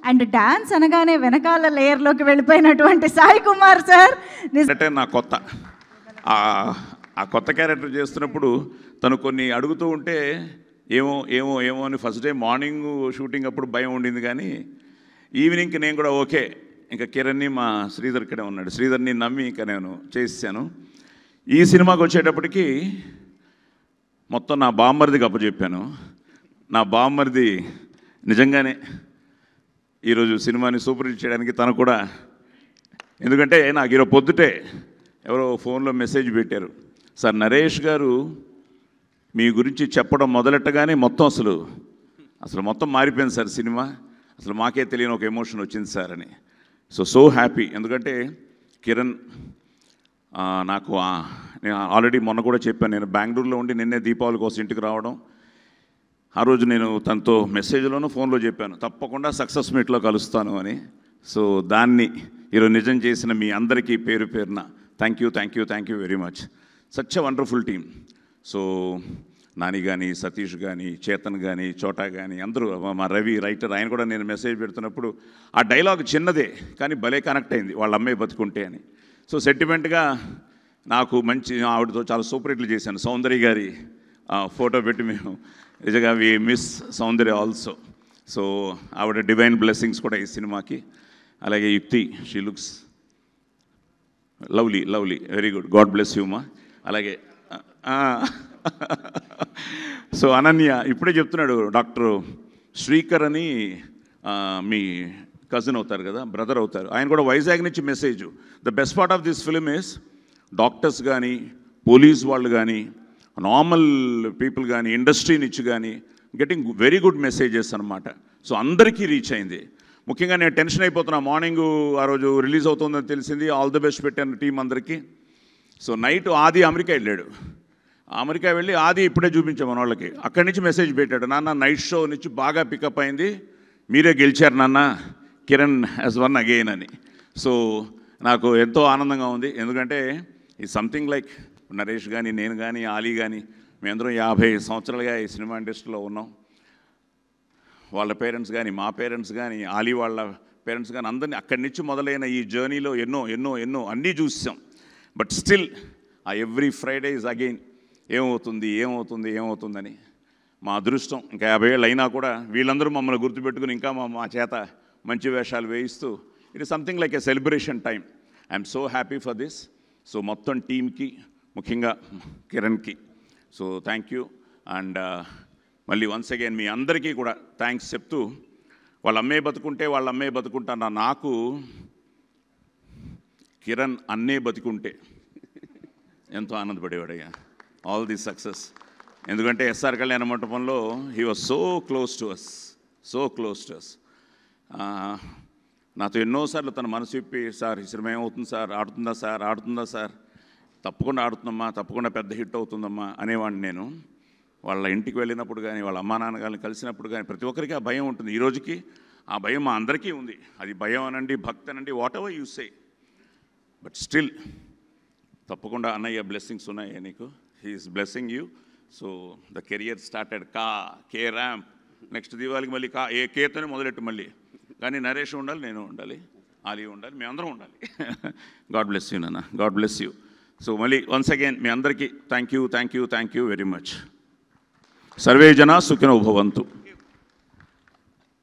And dance అనగానే వెనకాల లేయర్లోకి వెళ్ళిపోయినటువంటి Sai Kumar sir. అంటే నా కొత్త ఆ కొత్త క్యారెక్టర్ చేస్తున్నప్పుడు తను కొన్ని అడుగుతూ ఉంటే ఏమో ఏమో ఏమో అని ఫస్ట్ డే మార్నింగ్ షూటింగ్ అప్పుడు భయం ఉండింది, కానీ ఈవినింగ్కి నేను కూడా ఓకే, ఇంకా కిరణ్ని మా శ్రీధర్ ఇక్కడే ఉన్నాడు, శ్రీధర్ని నమ్మి ఇంకా నేను చేసాను. ఈ సినిమాకి వచ్చేటప్పటికి మొత్తం నా బామ్మర్దికి అప్పచెప్పాను. నా బామ్మర్ది నిజంగానే ఈరోజు సినిమాని సూపర్ హిట్ చేయడానికి తను కూడా, ఎందుకంటే నాకు ఈరోజు పొద్దుటే ఎవరో ఫోన్లో మెసేజ్ పెట్టారు, సార్ నరేష్ గారు మీ గురించి చెప్పడం మొదలెట్టగానే మొత్తం అసలు మొత్తం మారిపోయింది సార్ సినిమా, అసలు మాకే తెలియని ఒక ఎమోషన్ వచ్చింది సార్ అని. So happy. ఎందుకంటే కిరణ్ నాకు నేను ఆల్రెడీ మొన్న కూడా చెప్పాను, నేను బెంగళూరులో ఉండి నిన్నే దీపావళి కోసం ఇంటికి రావడం, ఆ రోజు నేను తనతో మెసేజ్లోనూ ఫోన్లో చెప్పాను తప్పకుండా సక్సెస్ మీట్లో కలుస్తాను అని. సో దాన్ని ఈరోజు నిజం చేసిన మీ అందరికీ పేరు పేరున thank you very much. Such a wonderful team. So Nani కానీ, సతీష్ కానీ, చేతన్ కానీ, చోటా కానీ అందరూ, మా రవి రైటర్, ఆయన కూడా నేను మెసేజ్ పెడుతున్నప్పుడు ఆ డైలాగ్ చిన్నదే కానీ భలే కనెక్ట్ అయింది, వాళ్ళ అమ్మాయి బతుకుంటే అని. సో సెంటిమెంట్గా నాకు మంచి ఆవిడతో చాలా సూపర్ హిట్లు చేశాను. సౌందర్య గారి ఫోటో పెట్టి మేము నిజంగా we miss Soundarya also. So ఆవిడ డివైన్ బ్లెస్సింగ్స్ కూడా ఈ సినిమాకి. అలాగే Yukti, she looks lovely very good, god bless you మా. అలాగే సో అనన్య ఇప్పుడే చెప్తున్నాడు, డాక్టర్ శ్రీకర్ అని మీ కజిన్ అవుతారు కదా, బ్రదర్ అవుతారు, ఆయన కూడా వైజాగ్ నుంచి message. The best part of this film is doctors కానీ, పోలీస్ వాళ్ళు కానీ, నార్మల్ పీపుల్ కానీ, ఇండస్ట్రీ నుంచి కానీ గెటింగ్ వెరీ గుడ్ మెసేజెస్ అనమాట. సో అందరికీ రీచ్ అయింది. ముఖ్యంగా నేను టెన్షన్ అయిపోతున్నా, మార్నింగ్ ఆ రోజు రిలీజ్ అవుతుందని తెలిసింది, ఆల్ ది బెస్ట్ పెట్టాను టీం అందరికీ. సో నైట్ ఆది అమెరికా వెళ్ళాడు, అమెరికా వెళ్ళి ఆది ఇప్పుడే చూపించాం మన వాళ్ళకి, అక్కడి నుంచి మెసేజ్ పెట్టాడు, నాన్న నైట్ షో నుంచి బాగా పికప్ అయింది, మీరే గెలిచారు నాన్న, కిరణ్ హ్యాస్ వన్ అగైన్ అని. సో నాకు ఎంతో ఆనందంగా ఉంది. ఎందుకంటే ఈ సంథింగ్ లైక్ నరేష్ కానీ, నేను కానీ, ఆలీ కానీ, మేమందరం 50 సంవత్సరాలుగా ఈ సినిమా ఇండస్ట్రీలో ఉన్నాం. వాళ్ళ పేరెంట్స్ కానీ, మా పేరెంట్స్ కానీ, ఆలీ వాళ్ళ పేరెంట్స్ కానీ, అందరినీ అక్కడి నుంచి మొదలైన ఈ జర్నీలో ఎన్నో అన్నీ చూసాం. బట్ స్టిల్ ఆ ఎవ్రీ ఫ్రైడే ఇస్ అగైన్ ఏమవుతుందని మా అదృష్టం. ఇంకా 50 ఏళ్ళు అయినా కూడా వీళ్ళందరూ మమ్మల్ని గుర్తుపెట్టుకుని ఇంకా మా చేత మంచి వేషాలు వేయిస్తూ it is something like a celebration time. I'm so happy for this. So మొత్తం టీమ్కి, ముఖ్యంగా కిరణ్కి సో థ్యాంక్ యూ. అండ్ మళ్ళీ వన్స్ అగైన్ మీ అందరికీ కూడా థ్యాంక్స్ చెప్తూ, వాళ్ళ అమ్మాయి బతుకుంటా నాకు కిరణ్ అన్నే బతికుంటే ఎంతో ఆనందపడేవాడయ్యా. All the success. ఎందుకంటే ఎస్ఆర్ కళ్యాణ మంటపంలో he was so close to us. నాతో ఎన్నోసార్లు తన మనసు విప్పి, సార్ ఈ సినిమా ఏమవుతుంది సార్, ఆడుతుందా సార్, తప్పకుండా ఆడుతుందమ్మా, తప్పకుండా పెద్ద హిట్ అవుతుందమ్మా అనేవాడిని నేను. వాళ్ళ ఇంటికి వెళ్ళినప్పుడు కానీ, వాళ్ళ అమ్మా నాన్నగారిని కలిసినప్పుడు కానీ ప్రతి ఒక్కరికి ఆ భయం ఉంటుంది. ఈ రోజుకి ఆ భయం మా అందరికీ ఉంది. అది భయం అనండి, భక్తి అనండి, whatever you say, but still తప్పకుండా అన్నయ్య బ్లెస్సింగ్స్ ఉన్నాయి నీకు. He is blessing you. So the career started K ramp. నెక్స్ట్ దీవాళికి మళ్ళీ కేతోనే మొదలెట్టు మళ్ళీ. కానీ నరేష్ ఉండాలి, నేను ఉండాలి, ఆలీ ఉండాలి, మేమందరం ఉండాలి. గాడ్ బ్లెస్ యూ నాన్న, గాడ్ బ్లెస్ యూ. సో మళ్ళీ వన్స్ అగైన్ మీ అందరికీ thank you very much. Survey జనా సుఖినో భవంతు.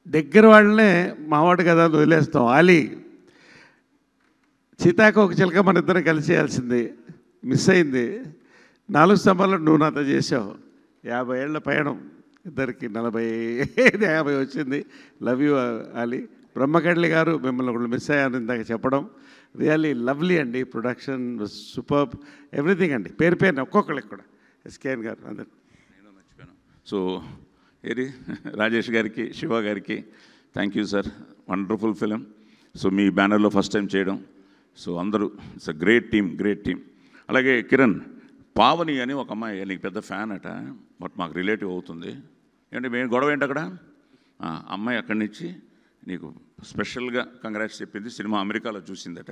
దగ్గర వాళ్ళనే మావాడు కదా వదిలేస్తాం. ఆలీ సీతాకోక చిలక మన ఇద్దరం కలిసి చేయాల్సింది, మిస్ అయింది. 4 స్తంభాలు నువ్వు నాతో చేసావు. 50 ఏళ్ల పయనం ఇద్దరికి, 40-50 వచ్చింది. Love you Ali. బ్రహ్మకడ్లి గారు మిమ్మల్ని ఒకళ్ళు మిస్ అయ్యాను ఇందాక చెప్పడం. రియల్లీ లవ్లీ అండి. ప్రొడక్షన్ సూపర్బ్, ఎవ్రీథింగ్ అండి. పేరున ఒక్కొక్కళ్ళకి కూడా, ఎస్కేఎన్ గారు అందరు నేను మర్చిపోయాను. సో రాజేష్ గారికి, శివ గారికి thank you sir. Wonderful film. So మీ బ్యానర్లో ఫస్ట్ టైం చేయడం. సో అందరూ ఇట్స్ అ గ్రేట్ టీమ్. అలాగే కిరణ్, పావని అని ఒక అమ్మాయి నీకు పెద్ద ఫ్యాన్ అట, బట్ మాకు రిలేటివ్ అవుతుంది. ఏంటంటే మేము గొడవ ఏంటి అక్కడ, అమ్మాయి అక్కడి నుంచి నీకు స్పెషల్గా కంగ్రాట్స్ చెప్పింది, సినిమా అమెరికాలో చూసిందట.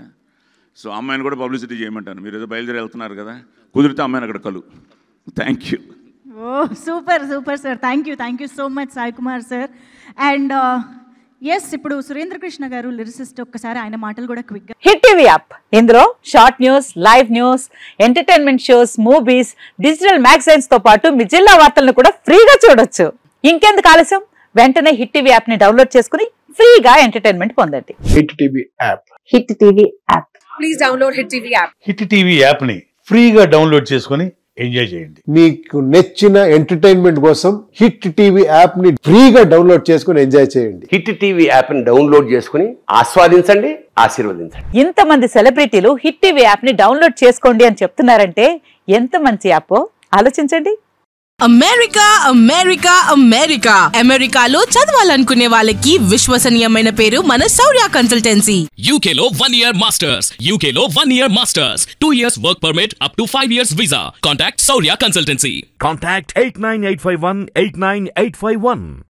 సో అమ్మాయిని కూడా పబ్లిసిటీ చేయమంటాను. మీరు ఏదో బయలుదేరి వెళ్తున్నారు కదా, కుదిరితే అమ్మాయిని అక్కడ కలు. Thank you. Oh super sir. Thank you so much Sai Kumar sir. And yes, ఇప్పుడు సురేంద్ర కృష్ణ గారు లిరిసిస్ట్, ఒక్కసారి ఆయన మాటలు కూడా క్విక్ గా. హిట్ టీవీ యాప్, ఇందులో short news, live news, entertainment shows, movies, digital magazines తో పాటు మీ జిల్లా వార్తలను కూడా ఫ్రీగా చూడొచ్చు. ఇంకెందుకు ఆలస్యం, వెంటనే హిట్ టీవీ యాప్ ని డౌన్లోడ్ చేసుకుని ఫ్రీగా ఎంటర్టైన్మెంట్ పొందండి. Hit TV app. Hit TV app. Please download hit TV app. Hit TV app ని ఫ్రీగా డౌన్లోడ్ చేసుకుని ఎంజాయ్ చేయండి. మీకు నచ్చిన ఎంటర్టైన్మెంట్ కోసం హిట్ టీవీ యాప్ ని ఫ్రీగా డౌన్లోడ్ చేసుకుని ఎంజాయ్ చేయండి. హిట్ టీవీ యాప్ ని డౌన్లోడ్ చేసుకుని ఆస్వాదించండి, ఆశీర్వదించండి. ఇంతమంది సెలబ్రిటీలు హిట్ టీవీ యాప్ ని డౌన్లోడ్ చేసుకోండి అని చెప్తున్నారంటే ఎంత మంచి యాప్ ఆలోచించండి. అమెరికా అమెరికా అమెరికా అమెరికాలో చదవాలనుకునే వాళ్ళకి విశ్వసనీయమైన పేరు మన శౌర్య కన్సల్టెన్సీ. UK లో 1 year masters, UK లో 1 year masters, 2 years work permit up to 5 years visa. Contact Saurya Consultancy. Contact 89851 89851.